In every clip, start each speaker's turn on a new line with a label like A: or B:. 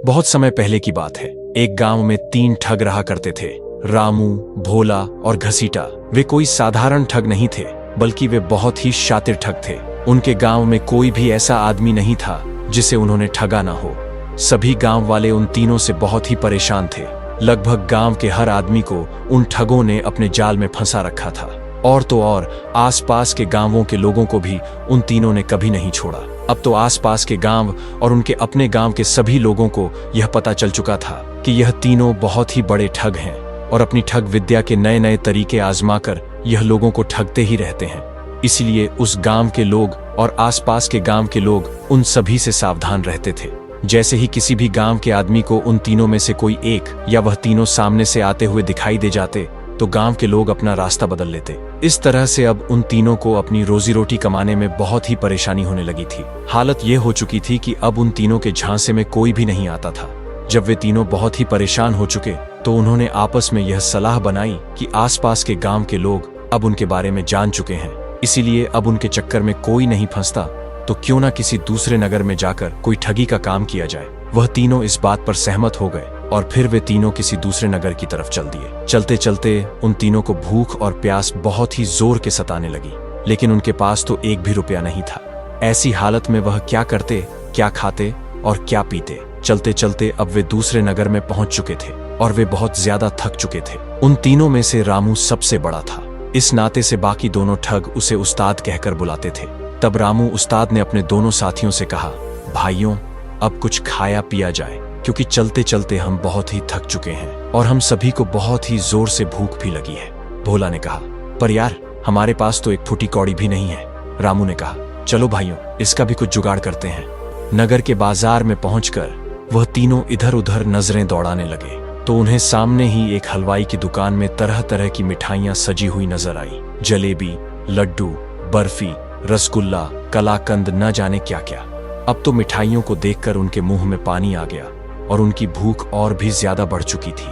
A: बहुत समय पहले की बात है। एक गांव में 3 ठग रहा करते थे, रामू, भोला और घसीटा। वे कोई साधारण ठग नहीं थे, बल्कि वे बहुत ही शातिर ठग थे। उनके गांव में कोई भी ऐसा आदमी नहीं था जिसे उन्होंने ठगा ना हो। सभी गांव वाले उन तीनों से बहुत ही परेशान थे। लगभग गांव के हर आदमी को उन ठगों ने अपने जाल में फंसा रखा था। और तो और आसपास के गांवों के लोगों को भी उन तीनों ने कभी नहीं छोड़ा। अब तो आसपास के गांव और उनके अपने गांव के सभी लोगों को यह पता चल चुका था कि यह तीनों बहुत ही बड़े ठग हैं और अपनी ठग विद्या के नए नए तरीके आजमाकर यह लोगों को ठगते ही रहते हैं। इसलिए उस गांव के लोग और आसपास के गांव के लोग उन सभी से सावधान रहते थे। जैसे ही किसी भी गांव के आदमी को उन तीनों में से कोई एक या वह तीनों सामने से आते हुए दिखाई दे जाते तो गांव के लोग अपना रास्ता बदल लेते। इस तरह से अब उन तीनों को अपनी रोजी रोटी कमाने में बहुत ही परेशानी होने लगी थी। हालत यह हो चुकी थी कि अब उन तीनों के झांसे में कोई भी नहीं आता था। जब वे तीनों बहुत ही परेशान हो चुके तो उन्होंने आपस में यह सलाह बनाई कि आसपास के गांव के लोग अब उनके बारे में जान चुके हैं, इसीलिए अब उनके चक्कर में कोई नहीं फंसता, तो क्यों ना किसी दूसरे नगर में जाकर कोई ठगी का काम किया जाए। वह तीनों इस बात पर सहमत हो गए और फिर वे तीनों किसी दूसरे नगर की तरफ चल दिए। चलते चलते उन तीनों को भूख और प्यास बहुत ही जोर के सताने लगी, लेकिन उनके पास तो एक भी रुपया नहीं था। ऐसी हालत में वह क्या करते, क्या खाते और क्या पीते। चलते चलते अब वे दूसरे नगर में पहुंच चुके थे और वे बहुत ज्यादा थक चुके थे। उन तीनों में से रामू सबसे बड़ा था। इस नाते से बाकी दोनों ठग उसे उस्ताद कहकर बुलाते थे। तब रामू उस्ताद ने अपने दोनों साथियों से कहा, भाइयों, अब कुछ खाया पिया जाए, क्योंकि चलते चलते हम बहुत ही थक चुके हैं और हम सभी को बहुत ही जोर से भूख भी लगी है। भोला ने कहा, पर यार, हमारे पास तो एक फूटी कौड़ी भी नहीं है। रामू ने कहा, चलो भाइयों, इसका भी कुछ जुगाड़ करते हैं। नगर के बाजार में पहुंचकर वह तीनों इधर उधर नजरें दौड़ाने लगे तो उन्हें सामने ही एक हलवाई की दुकान में तरह तरह की मिठाइयां सजी हुई नजर आई। जलेबी, लड्डू, बर्फी, रसगुल्ला, कलाकंद, न जाने क्या क्या। अब तो मिठाइयों को देखकर उनके मुंह में पानी आ गया और उनकी भूख और भी ज्यादा बढ़ चुकी थी।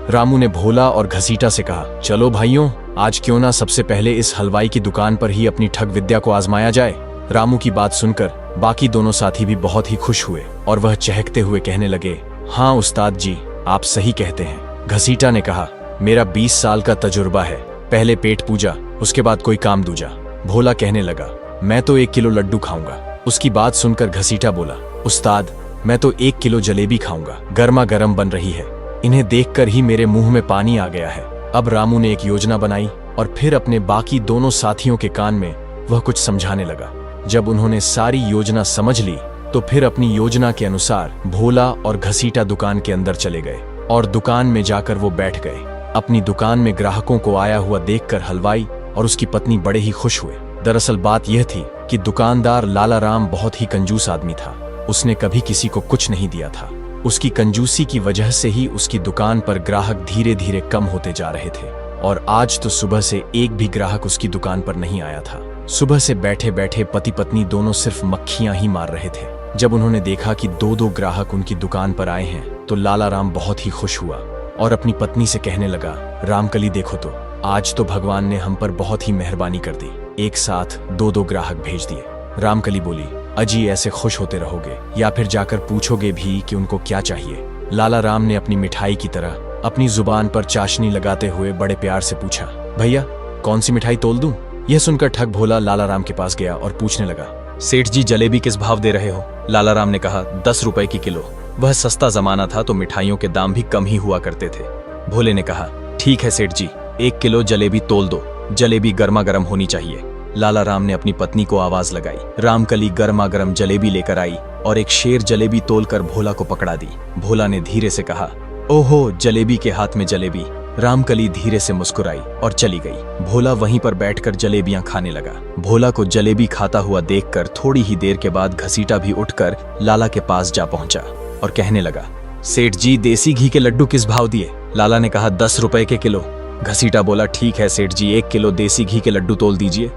A: रामू ने भोला और घसीटा से कहा, चलो भाइयों, आज क्यों ना सबसे पहले इस हलवाई की दुकान पर ही अपनी ठग विद्या को आजमाया जाए। रामू की बात सुनकर बाकी दोनों साथी भी बहुत ही खुश हुए और वह चहकते हुए कहने लगे, हाँ उस्ताद जी, आप सही कहते हैं। घसीटा ने कहा, मेरा 20 साल का तजुर्बा है, पहले पेट पूजा, उसके बाद कोई काम दूजा। भोला कहने लगा, मैं तो 1 किलो लड्डू खाऊंगा। उसकी बात सुनकर घसीटा बोला, उस्ताद, मैं तो 1 किलो जलेबी खाऊंगा, गर्मा गर्म बन रही है, इन्हें देखकर ही मेरे मुंह में पानी आ गया है। अब रामू ने एक योजना बनाई और फिर अपने बाकी दोनों साथियों के कान में वह कुछ समझाने लगा। जब उन्होंने सारी योजना समझ ली तो फिर अपनी योजना के अनुसार भोला और घसीटा दुकान के अंदर चले गए और दुकान में जाकर वो बैठ गए। अपनी दुकान में ग्राहकों को आया हुआ देखकर हलवाई और उसकी पत्नी बड़े ही खुश हुए। दरअसल बात यह थी कि दुकानदार लाला राम बहुत ही कंजूस आदमी था। उसने कभी किसी को कुछ नहीं दिया था। उसकी कंजूसी की वजह से ही उसकी दुकान पर ग्राहक धीरे धीरे कम होते जा रहे थे और आज तो सुबह से एक भी ग्राहक उसकी दुकान पर नहीं आया था। सुबह से बैठे बैठे पति पत्नी दोनों सिर्फ मक्खियां ही मार रहे थे। जब उन्होंने देखा कि 2-2 ग्राहक उनकी दुकान पर आए हैं तो लाला राम बहुत ही खुश हुआ और अपनी पत्नी से कहने लगा, रामकली देखो तो, आज तो भगवान ने हम पर बहुत ही मेहरबानी कर दी, एक साथ 2-2 ग्राहक भेज दिए। रामकली बोली, अजी ऐसे खुश होते रहोगे या फिर जाकर पूछोगे भी कि उनको क्या चाहिए। लाला राम ने अपनी मिठाई की तरह अपनी जुबान पर चाशनी लगाते हुए बड़े प्यार से पूछा, भैया कौन सी मिठाई तोल दूं? यह सुनकर ठग भोला लाला राम के पास गया और पूछने लगा, सेठ जी जलेबी किस भाव दे रहे हो? लाला राम ने कहा, 10 रुपए की किलो। वह सस्ता जमाना था तो मिठाइयों के दाम भी कम ही हुआ करते थे। भोले ने कहा, ठीक है सेठ जी, 1 किलो जलेबी तोल दो, जलेबी गर्मा गर्म होनी चाहिए। लाला राम ने अपनी पत्नी को आवाज लगाई। रामकली गर्मा गर्म जलेबी लेकर आई और एक शेर जलेबी तोलकर भोला को पकड़ा दी। भोला ने धीरे से कहा, ओहो, जलेबी के हाथ में जलेबी। रामकली धीरे से मुस्कुराई और चली गई। भोला वहीं पर बैठकर जलेबियां खाने लगा। भोला को जलेबी खाता हुआ देखकर थोड़ी ही देर के बाद घसीटा भी उठकर लाला के पास जा पहुंचा और कहने लगा, सेठ जी देसी घी के लड्डू किस भाव दिए? लाला ने कहा, 10 रुपए के किलो। घसीटा बोला, ठीक है सेठ जी, 1 किलो देसी घी के लड्डू तोल दीजिए।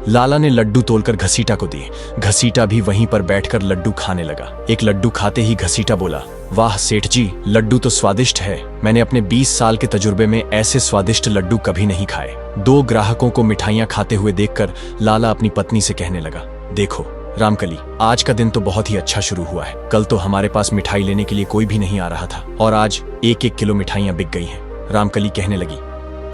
A: लाला ने लड्डू तोलकर घसीटा को दिए। घसीटा भी वहीं पर बैठकर लड्डू खाने लगा। एक लड्डू खाते ही घसीटा बोला, वाह सेठ जी, लड्डू तो स्वादिष्ट है, मैंने अपने 20 साल के तजुर्बे में ऐसे स्वादिष्ट लड्डू कभी नहीं खाए। 2 ग्राहकों को मिठाइयां खाते हुए देखकर लाला अपनी पत्नी से कहने लगा, देखो रामकली, आज का दिन तो बहुत ही अच्छा शुरू हुआ है। कल तो हमारे पास मिठाई लेने के लिए कोई भी नहीं आ रहा था और आज 1-1 किलो मिठाइयाँ बिक गई हैं। रामकली कहने लगी,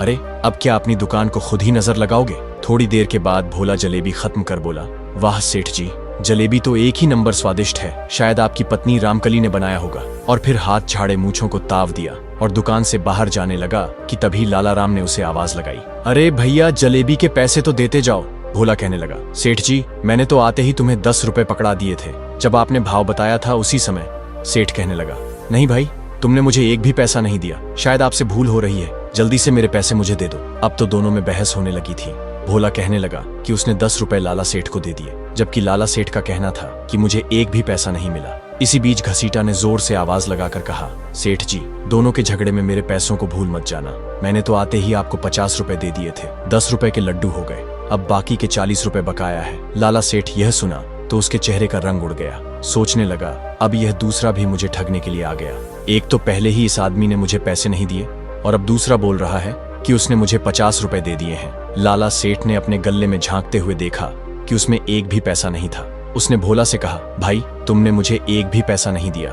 A: अरे अब क्या अपनी दुकान को खुद ही नजर लगाओगे? थोड़ी देर के बाद भोला जलेबी खत्म कर बोला, वाह सेठ जी, जलेबी तो एक ही नंबर स्वादिष्ट है। शायद आपकी पत्नी रामकली ने बनाया होगा। और फिर हाथ झाड़े मूंछों को ताव दिया और दुकान से बाहर जाने लगा कि तभी लाला राम ने उसे आवाज लगाई, अरे भैया जलेबी के पैसे तो देते जाओ। भोला कहने लगा, सेठ जी मैंने तो आते ही तुम्हें 10 रुपए पकड़ा दिए थे, जब आपने भाव बताया था उसी समय। सेठ कहने लगा, नहीं भाई, तुमने मुझे एक भी पैसा नहीं दिया, शायद आपसे भूल हो रही है, जल्दी से मेरे पैसे मुझे दे दो। अब तो दोनों में बहस होने लगी थी। भोला कहने लगा कि उसने 10 रुपए लाला सेठ को दे दिए, जबकि लाला सेठ का कहना था कि मुझे एक भी पैसा नहीं मिला। इसी बीच घसीटा ने जोर से आवाज लगाकर कहा, सेठ जी दोनों के झगड़े में मेरे पैसों को भूल मत जाना। मैंने तो आते ही आपको 50 रुपए दे दिए थे, 10 रुपए के लड्डू हो गए, अब बाकी के 40 रुपए बकाया है। लाला सेठ यह सुना तो उसके चेहरे का रंग उड़ गया। सोचने लगा, अब यह दूसरा भी मुझे ठगने के लिए आ गया। एक तो पहले ही इस आदमी ने मुझे पैसे नहीं दिए और अब दूसरा बोल रहा है कि उसने मुझे 50 रुपए दे दिए हैं। लाला सेठ ने अपने गले में झांकते हुए देखा कि उसमें एक भी पैसा नहीं था। उसने भोला से कहा, भाई तुमने मुझे एक भी पैसा नहीं दिया,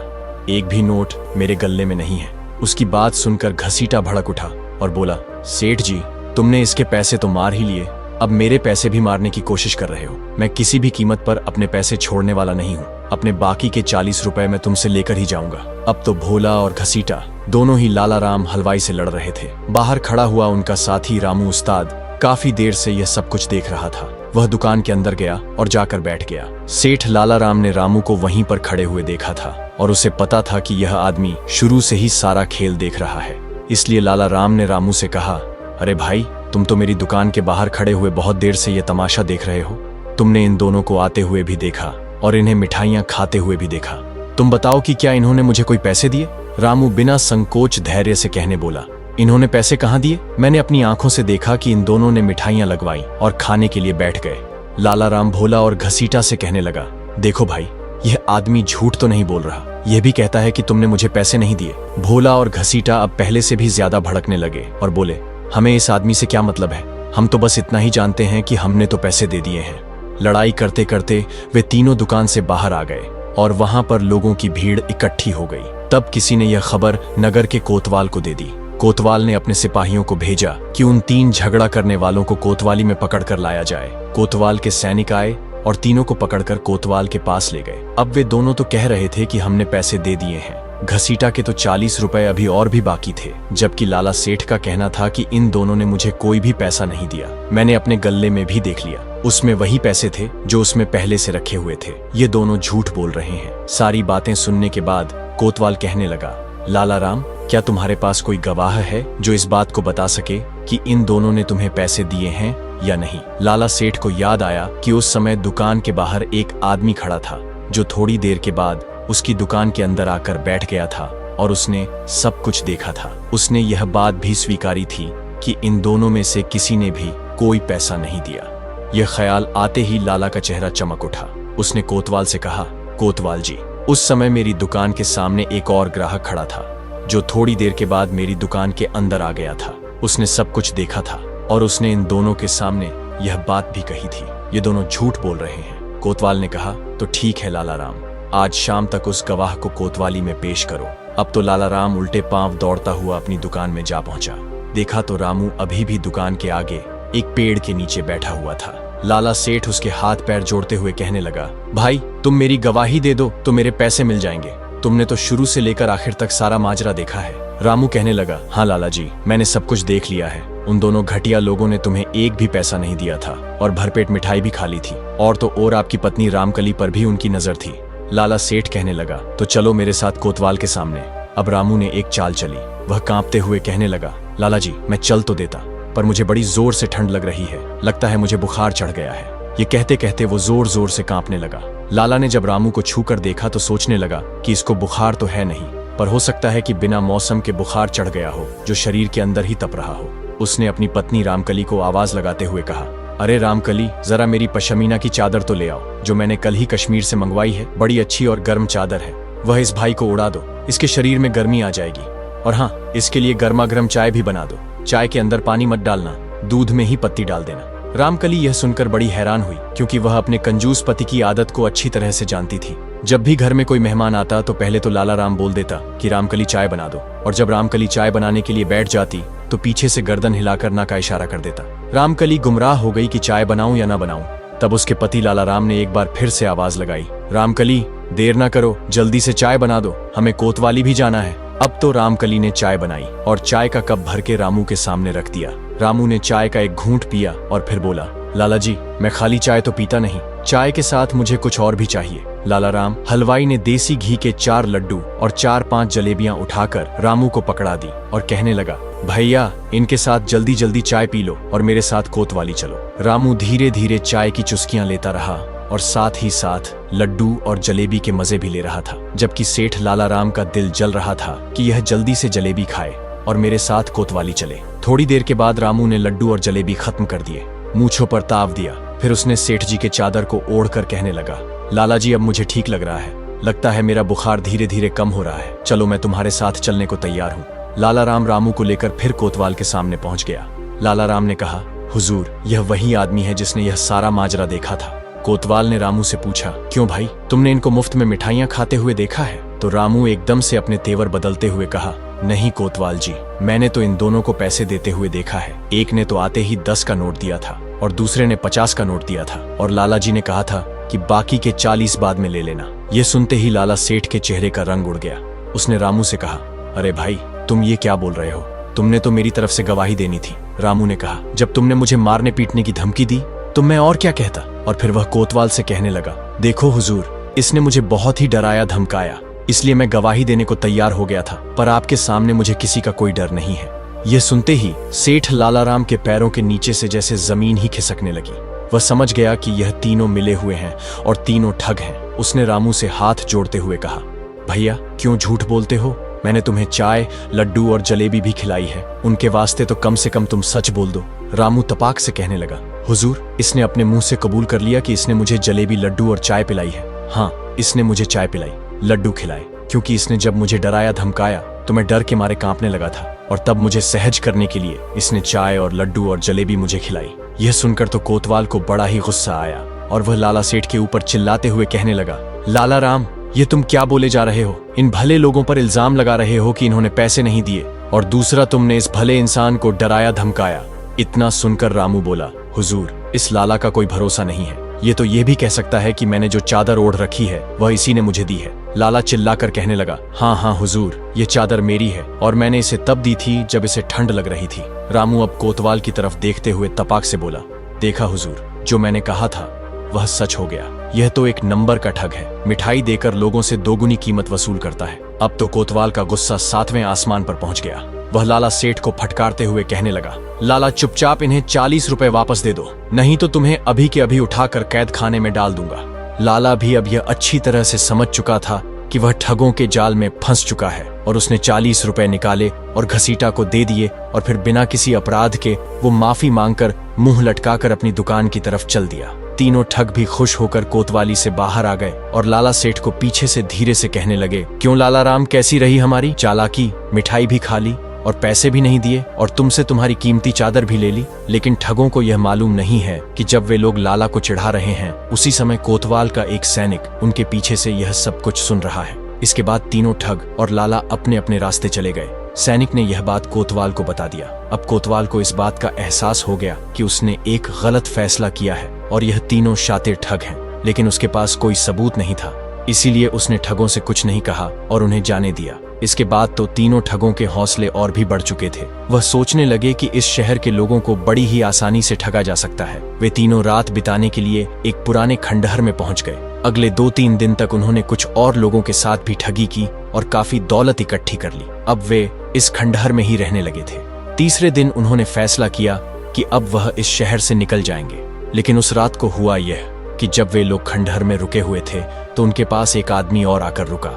A: एक भी नोट मेरे गले में नहीं है। उसकी बात सुनकर घसीटा भड़क उठा और बोला, सेठ जी तुमने इसके पैसे तो मार ही लिए, अब मेरे पैसे भी मारने की कोशिश कर रहे हो। मैं किसी भी कीमत पर अपने पैसे छोड़ने वाला नहीं हूँ। अपने बाकी के 40 रुपए मैं तुमसे लेकर ही जाऊंगा। अब तो भोला और घसीटा दोनों ही लाला राम हलवाई से लड़ रहे थे। बाहर खड़ा हुआ उनका साथी रामू उस्ताद काफी देर से यह सब कुछ देख रहा था। वह दुकान के अंदर गया और जाकर बैठ गया। सेठ लाला राम ने रामू को वहीं पर खड़े हुए देखा था और उसे पता था कि यह आदमी शुरू से ही सारा खेल देख रहा है। इसलिए लाला राम ने रामू से कहा, अरे भाई तुम तो मेरी दुकान के बाहर खड़े हुए बहुत देर से यह तमाशा देख रहे हो। तुमने इन दोनों को आते हुए भी देखा और इन्हें मिठाइयां खाते हुए भी देखा। तुम बताओ कि क्या इन्होंने मुझे कोई पैसे दिए? रामू बिना संकोच धैर्य से कहने बोला, इन्होंने पैसे कहाँ दिए? मैंने अपनी आंखों से देखा कि इन दोनों ने मिठाइयां लगवाई और खाने के लिए बैठ गए। लाला राम भोला और घसीटा से कहने लगा, देखो भाई यह आदमी झूठ तो नहीं बोल रहा, यह भी कहता है कि तुमने मुझे पैसे नहीं दिए। भोला और घसीटा अब पहले से भी ज्यादा भड़कने लगे और बोले, हमें इस आदमी से क्या मतलब है, हम तो बस इतना ही जानते हैं कि हमने तो पैसे दे दिए हैं। लड़ाई करते करते वे तीनों दुकान से बाहर आ गए और वहां पर लोगों की भीड़ इकट्ठी हो गई। तब किसी ने यह खबर नगर के कोतवाल को दे दी। कोतवाल ने अपने सिपाहियों को भेजा कि उन 3 झगड़ा करने वालों को कोतवाली में पकड़कर लाया जाए। कोतवाल के सैनिक आए और तीनों को पकड़कर कोतवाल के पास ले गए। अब वे दोनों तो कह रहे थे कि हमने पैसे दे दिए हैं। घसीटा के तो 40 रुपए अभी और भी बाकी थे, जबकि लाला सेठ का कहना था कि इन दोनों ने मुझे कोई भी पैसा नहीं दिया। मैंने अपने गल्ले में भी देख लिया, उसमें वही पैसे थे जो उसमें पहले से रखे हुए थे। ये दोनों झूठ बोल रहे हैं। सारी बातें सुनने के बाद कोतवाल कहने लगा, लाला राम क्या तुम्हारे पास कोई गवाह है जो इस बात को बता सके कि इन दोनों ने तुम्हें पैसे दिए हैं या नहीं? लाला सेठ को याद आया कि उस समय दुकान के बाहर एक आदमी खड़ा था जो थोड़ी देर के बाद उसकी दुकान के अंदर आकर बैठ गया था और उसने सब कुछ देखा था। उसने यह बात भी स्वीकारी थी कि इन दोनों में से किसी ने भी कोई पैसा नहीं दिया। यह ख्याल आते ही लाला का चेहरा चमक उठा। उसने कोतवाल से कहा, कोतवाल जी उस समय मेरी दुकान के सामने एक और ग्राहक खड़ा था जो थोड़ी देर के बाद मेरी दुकान के अंदर आ गया था। उसने सब कुछ देखा था और उसने इन दोनों के सामने यह बात भी कही थी। ये दोनों झूठ बोल रहे हैं। कोतवाल ने कहा, तो ठीक है लाला राम, आज शाम तक उस गवाह को कोतवाली में पेश करो। अब तो लाला राम उल्टे पांव दौड़ता हुआ अपनी दुकान में जा पहुंचा। देखा तो रामू अभी भी दुकान के आगे एक पेड़ के नीचे बैठा हुआ था। लाला सेठ उसके हाथ पैर जोड़ते हुए कहने लगा, भाई तुम मेरी गवाही दे दो तो मेरे पैसे मिल जाएंगे। तुमने तो शुरू से लेकर आखिर तक सारा माजरा देखा है। रामू कहने लगा, हाँ लाला जी मैंने सब कुछ देख लिया है। उन दोनों घटिया लोगों ने तुम्हें एक भी पैसा नहीं दिया था और भरपेट मिठाई भी खा ली थी, और तो और आपकी पत्नी रामकली पर भी उनकी नजर थी। लाला सेठ कहने लगा, तो चलो मेरे साथ कोतवाल के सामने। अब रामू ने एक चाल चली। वह कांपते हुए कहने लगा, लाला जी मैं चल तो देता, पर मुझे बड़ी जोर से ठंड लग रही है, लगता है मुझे बुखार चढ़ गया है। ये कहते कहते वो जोर जोर से कांपने लगा। लाला ने जब रामू को छू कर देखा तो सोचने लगा कि इसको बुखार तो है नहीं, पर हो सकता है कि बिना मौसम के बुखार चढ़ गया हो जो शरीर के अंदर ही तप रहा हो। उसने अपनी पत्नी रामकली को आवाज लगाते हुए कहा, अरे रामकली जरा मेरी पशमीना की चादर तो ले आओ, जो मैंने कल ही कश्मीर से मंगवाई है। बड़ी अच्छी और गर्म चादर है, वह इस भाई को उड़ा दो, इसके शरीर में गर्मी आ जाएगी। और हाँ, इसके लिए गर्मा गर्म चाय भी बना दो। चाय के अंदर पानी मत डालना, दूध में ही पत्ती डाल देना। रामकली यह सुनकर बड़ी हैरान हुई, क्योंकि वह अपने कंजूस पति की आदत को अच्छी तरह से जानती थी। जब भी घर में कोई मेहमान आता तो पहले तो लाला राम बोल देता कि रामकली चाय बना दो, और जब रामकली चाय बनाने के लिए बैठ जाती तो पीछे से गर्दन हिलाकर ना का इशारा कर देता। रामकली गुमराह हो गई कि चाय बनाऊं या ना बनाऊं। तब उसके पति लाला राम ने एक बार फिर से आवाज लगाई, रामकली देर ना करो, जल्दी से चाय बना दो, हमें कोतवाली भी जाना है। अब तो रामकली ने चाय बनाई और चाय का कप भर के रामू के सामने रख दिया। रामू ने चाय का एक घूंट पिया और फिर बोला, लाला जी मैं खाली चाय तो पीता नहीं, चाय के साथ मुझे कुछ और भी चाहिए। लाला राम हलवाई ने देसी घी के 4 लड्डू और 4-5 जलेबियां उठाकर रामू को पकड़ा दी और कहने लगा, भैया इनके साथ जल्दी जल्दी चाय पी लो और मेरे साथ कोतवाली चलो। रामू धीरे धीरे चाय की चुस्कियां लेता रहा और साथ ही साथ लड्डू और जलेबी के मजे भी ले रहा था, जबकि सेठ लाला राम का दिल जल रहा था कि यह जल्दी से जलेबी खाए और मेरे साथ कोतवाली चले। थोड़ी देर के बाद रामू ने लड्डू और जलेबी खत्म कर दिए, मूंछों पर ताव दिया, फिर उसने सेठ जी के चादर को ओढ़कर कहने लगा, लाला जी अब मुझे ठीक लग रहा है, लगता है मेरा बुखार धीरे धीरे कम हो रहा है, चलो मैं तुम्हारे साथ चलने को तैयार हूँ। लाला राम रामू को लेकर फिर कोतवाल के सामने पहुंच गया। लाला राम ने कहा, हुजूर यह वही आदमी है जिसने यह सारा माजरा देखा था। कोतवाल ने रामू से पूछा, क्यों भाई तुमने इनको मुफ्त में मिठाइयां खाते हुए देखा है? तो रामू एकदम से अपने तेवर बदलते हुए कहा, नहीं कोतवाल जी, मैंने तो इन दोनों को पैसे देते हुए देखा है। एक ने तो आते ही 10 का नोट दिया था और दूसरे ने 50 का नोट दिया था, और लाला जी ने कहा था कि बाकी के 40 बाद में ले लेना। ये सुनते ही लाला सेठ के चेहरे का रंग उड़ गया। उसने रामू से कहा, अरे भाई तुम ये क्या बोल रहे हो, तुमने तो मेरी तरफ से गवाही देनी थी। रामू ने कहा, जब तुमने मुझे मारने पीटने की धमकी दी तो मैं और क्या कहता। और फिर वह कोतवाल से कहने लगा, देखो हुजूर इसने मुझे बहुत ही डराया धमकाया, इसलिए मैं गवाही देने को तैयार हो गया था, पर आपके सामने मुझे किसी का कोई डर नहीं है। यह सुनते ही सेठ लाला राम के पैरों के नीचे से जैसे जमीन ही खिसकने लगी। वह समझ गया कि यह तीनों मिले हुए हैं और तीनों ठग हैं। उसने रामू से हाथ जोड़ते हुए कहा, भैया क्यों झूठ बोलते हो, मैंने तुम्हें चाय लड्डू और जलेबी भी खिलाई है, उनके वास्ते तो कम से कम तुम सच बोल दो। रामू तपाक से कहने लगा, हुजूर इसने अपने मुंह से कबूल कर लिया कि इसने मुझे जलेबी लड्डू और चाय पिलाई है। हाँ इसने मुझे चाय पिलाई, लड्डू खिलाए, क्योंकि इसने जब मुझे डराया धमकाया तो मैं डर के मारे कांपने लगा था, और तब मुझे सहज करने के लिए इसने चाय और लड्डू और जलेबी मुझे खिलाई। यह सुनकर तो कोतवाल को बड़ा ही गुस्सा आया और वह लाला सेठ के ऊपर चिल्लाते हुए कहने लगा, लाला राम ये तुम क्या बोले जा रहे हो, इन भले लोगों पर इल्जाम लगा रहे हो कि इन्होंने पैसे नहीं दिए, और दूसरा तुमने इस भले इंसान को डराया धमकाया। इतना सुनकर रामू बोला, हुजूर इस लाला का कोई भरोसा नहीं है, ये तो ये भी कह सकता है कि मैंने जो चादर ओढ़ रखी है वह इसी ने मुझे दी है। लाला चिल्लाकर कहने लगा, हाँ हाँ हुजूर ये चादर मेरी है और मैंने इसे तब दी थी जब इसे ठंड लग रही थी। रामू अब कोतवाल की तरफ देखते हुए तपाक से बोला, देखा हुजूर जो मैंने कहा था वह सच हो गया, यह तो एक नंबर का ठग है, मिठाई देकर लोगों से दोगुनी कीमत वसूल करता है। अब तो कोतवाल का गुस्सा 7वें आसमान पर पहुंच गया। वह लाला सेठ को फटकारते हुए कहने लगा, लाला चुपचाप इन्हें 40 रुपए वापस दे दो, नहीं तो तुम्हें अभी के अभी उठाकर कैद खाने में डाल दूंगा। लाला भी अब यह अच्छी तरह से समझ चुका था कि वह ठगों के जाल में फंस चुका है, और उसने 40 रुपए निकाले और घसीटा को दे दिए, और फिर बिना किसी अपराध के वो माफी मांगकर मुंह लटकाकर अपनी दुकान की तरफ चल दिया। तीनों ठग भी खुश होकर कोतवाली से बाहर आ गए और लाला सेठ को पीछे से धीरे से कहने लगे, क्यों लाला राम कैसी रही हमारी चालाकी, मिठाई भी खा ली और पैसे भी नहीं दिए, और तुमसे तुम्हारी कीमती चादर भी ले ली। लेकिन ठगों को यह मालूम नहीं है कि जब वे लोग लाला को चिढ़ा रहे हैं उसी समय कोतवाल का एक सैनिक उनके पीछे से यह सब कुछ सुन रहा है। इसके बाद तीनों ठग और लाला अपने अपने रास्ते चले गए। सैनिक ने यह बात कोतवाल को बता दिया। अब कोतवाल को इस बात का एहसास हो गया कि उसने एक गलत फैसला किया है और यह तीनों शातिर ठग हैं, लेकिन उसके पास कोई सबूत नहीं था, इसीलिए उसने ठगों से कुछ नहीं कहा और उन्हें जाने दिया। इसके बाद तो तीनों ठगों के हौसले और भी बढ़ चुके थे। वह सोचने लगे कि इस शहर के लोगों को बड़ी ही आसानी से ठगा जा सकता है। वे तीनों रात बिताने के लिए एक पुराने खंडहर में पहुंच गए। अगले 2-3 दिन तक उन्होंने कुछ और लोगों के साथ भी ठगी की और काफी दौलत इकट्ठी कर ली। अब वे इस खंडहर में ही रहने लगे थे। तीसरे दिन उन्होंने फैसला किया कि अब वह इस शहर से निकल जाएंगे। लेकिन उस रात को हुआ यह कि जब वे लोग खंडहर में रुके हुए थे तो उनके पास एक आदमी और आकर रुका,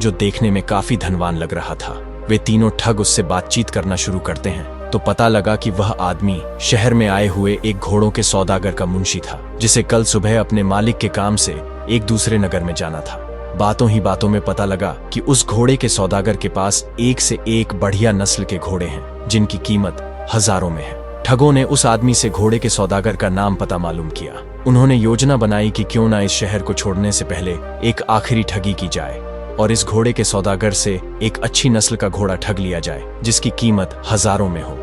A: जो देखने में काफी धनवान लग रहा था। वे तीनों ठग उससे बातचीत करना शुरू करते हैं तो पता लगा कि वह आदमी शहर में आए हुए एक घोड़ों के सौदागर का मुंशी था, जिसे कल सुबह अपने मालिक के काम से एक दूसरे नगर में जाना था। बातों ही बातों में पता लगा कि उस घोड़े के सौदागर के पास एक से एक बढ़िया नस्ल के घोड़े हैं, जिनकी कीमत हजारों में है। ठगों ने उस आदमी से घोड़े के सौदागर का नाम पता मालूम किया। उन्होंने योजना बनाई कि क्यों ना इस शहर को छोड़ने से पहले एक आखिरी ठगी की जाए और इस घोड़े के सौदागर से एक अच्छी नस्ल का घोड़ा ठग लिया जाए जिसकी कीमत हजारों में हो।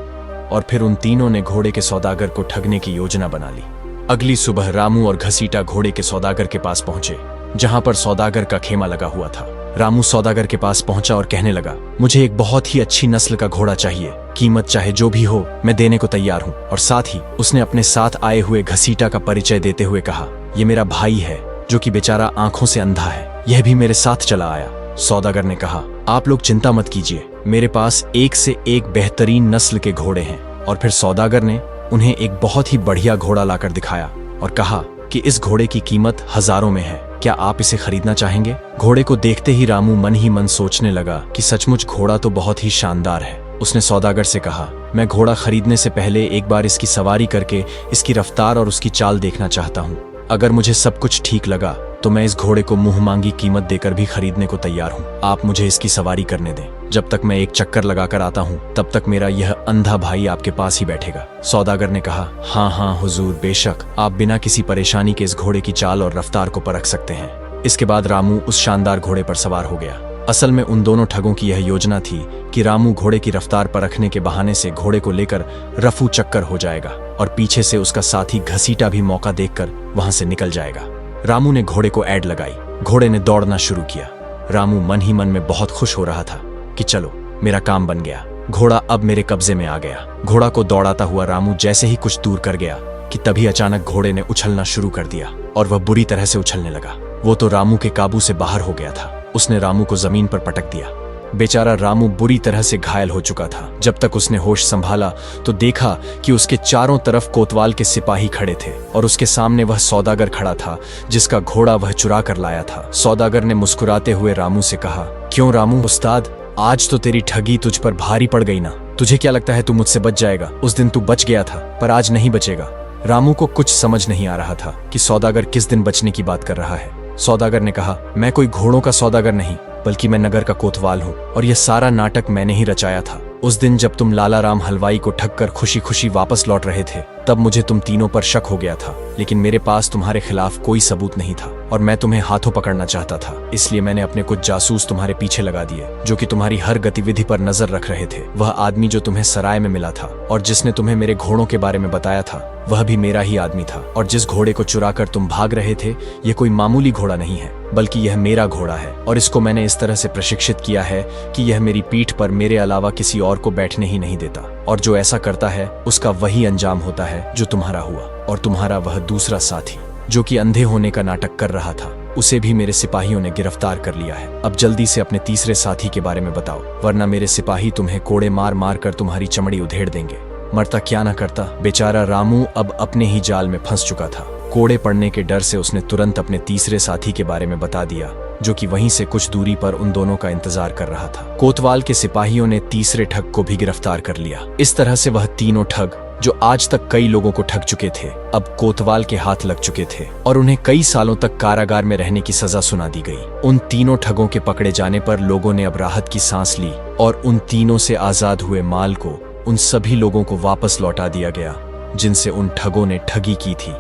A: और फिर उन तीनों ने घोड़े के सौदागर को ठगने की योजना बना ली। अगली सुबह रामू और घसीटा घोड़े के सौदागर के पास पहुंचे, जहां पर सौदागर का खेमा लगा हुआ था। रामू सौदागर के पास पहुंचा और कहने लगा, मुझे एक बहुत ही अच्छी नस्ल का घोड़ा चाहिए, कीमत चाहे जो भी हो मैं देने को तैयार हूं। और साथ ही उसने अपने साथ आए हुए घसीटा का परिचय देते हुए कहा, ये मेरा भाई है जो कि बेचारा आंखों से अंधा है, यह भी मेरे साथ चला आया। सौदागर ने कहा, आप लोग चिंता मत कीजिए, मेरे पास एक से एक बेहतरीन नस्ल के घोड़े हैं। और फिर सौदागर ने उन्हें एक बहुत ही बढ़िया घोड़ा लाकर दिखाया और कहा कि इस घोड़े की कीमत हजारों में है, क्या आप इसे खरीदना चाहेंगे? घोड़े को देखते ही रामू मन ही मन सोचने लगा कि सचमुच घोड़ा तो बहुत ही शानदार है। उसने सौदागर से कहा, मैं घोड़ा खरीदने से पहले एक बार इसकी सवारी करके इसकी रफ्तार और उसकी चाल देखना चाहता हूँ। अगर मुझे सब कुछ ठीक लगा तो मैं इस घोड़े को मुंह मांगी कीमत देकर भी खरीदने को तैयार हूँ। आप मुझे इसकी सवारी करने दें। जब तक मैं एक चक्कर लगाकर आता हूँ तब तक मेरा यह अंधा भाई आपके पास ही बैठेगा। सौदागर ने कहा, हाँ हाँ हुजूर, बेशक आप बिना किसी परेशानी के इस घोड़े की चाल और रफ्तार को परख सकते हैं। इसके बाद रामू उस शानदार घोड़े पर सवार हो गया। असल में उन दोनों ठगों की यह योजना थी कि रामू घोड़े की रफ्तार परखने के बहाने से घोड़े को लेकर रफू चक्कर हो जाएगा और पीछे से उसका साथी घसीटा भी मौका देखकर वहां से निकल जाएगा। रामू ने घोड़े को ऐड लगाई, घोड़े ने दौड़ना शुरू किया। रामू मन ही मन में बहुत खुश हो रहा था कि चलो मेरा काम बन गया, घोड़ा अब मेरे कब्जे में आ गया। घोड़ा को दौड़ाता हुआ रामू जैसे ही कुछ दूर कर गया कि तभी अचानक घोड़े ने उछलना शुरू कर दिया और वह बुरी तरह से उछलने लगा। वो तो रामू के काबू से बाहर हो गया था। उसने रामू को जमीन पर पटक दिया। बेचारा रामू बुरी तरह से घायल हो चुका था। जब तक उसने होश संभाला तो देखा कि उसके चारों तरफ कोतवाल के सिपाही खड़े थे और उसके सामने वह सौदागर खड़ा था जिसका घोड़ा वह चुरा कर लाया था। सौदागर ने मुस्कुराते हुए रामू से कहा, क्यों रामू उस्ताद, आज तो तेरी ठगी तुझ पर भारी पड़ गई ना? तुझे क्या लगता है तू मुझसे बच जाएगा? उस दिन तू बच गया था पर आज नहीं बचेगा। रामू को कुछ समझ नहीं आ रहा था कि सौदागर किस दिन बचने की बात कर रहा है। सौदागर ने कहा, मैं कोई घोड़ों का सौदागर नहीं बल्कि मैं नगर का कोतवाल हूँ और यह सारा नाटक मैंने ही रचाया था। उस दिन जब तुम लाला राम हलवाई को ठग कर खुशी खुशी वापस लौट रहे थे तब मुझे तुम तीनों पर शक हो गया था, लेकिन मेरे पास तुम्हारे खिलाफ कोई सबूत नहीं था और मैं तुम्हें हाथों पकड़ना चाहता था। इसलिए मैंने अपने कुछ जासूस तुम्हारे पीछे लगा दिए जो कि तुम्हारी हर गतिविधि पर नजर रख रहे थे। वह आदमी जो तुम्हें सराय में मिला था और जिसने तुम्हें मेरे घोड़ों के बारे में बताया था वह भी मेरा ही आदमी था। और जिस घोड़े को चुराकर तुम भाग रहे थे ये कोई मामूली घोड़ा नहीं है बल्कि यह मेरा घोड़ा है और इसको मैंने इस तरह से प्रशिक्षित किया है कि यह मेरी पीठ पर मेरे अलावा किसी और को बैठने ही नहीं देता और जो ऐसा करता है उसका वही अंजाम होता है जो तुम्हारा हुआ। और तुम्हारा वह दूसरा साथी जो कि अंधे होने का नाटक कर रहा था उसे भी मेरे सिपाहियों ने गिरफ्तार कर लिया है। अब जल्दी से अपने तीसरे साथी के बारे में बताओ, वरना मेरे सिपाही तुम्हें कोड़े मार मार कर तुम्हारी चमड़ी उधेड़ देंगे। मरता क्या ना करता। बेचारा रामू अब अपने ही जाल में फंस चुका था। कोड़े पड़ने के डर से उसने तुरंत अपने तीसरे साथी के बारे में बता दिया जो कि वहीं से कुछ दूरी पर उन दोनों का इंतजार कर रहा था। कोतवाल के सिपाहियों ने तीसरे ठग को भी गिरफ्तार कर लिया। इस तरह से वह तीनों ठग जो आज तक कई लोगों को ठग चुके थे अब कोतवाल के हाथ लग चुके थे और उन्हें कई सालों तक कारागार में रहने की सजा सुना दी गई। उन तीनों ठगों के पकड़े जाने पर लोगों ने अब राहत की सांस ली और उन तीनों से आजाद हुए माल को उन सभी लोगों को वापस लौटा दिया गया जिनसे उन ठगों ने ठगी की थी।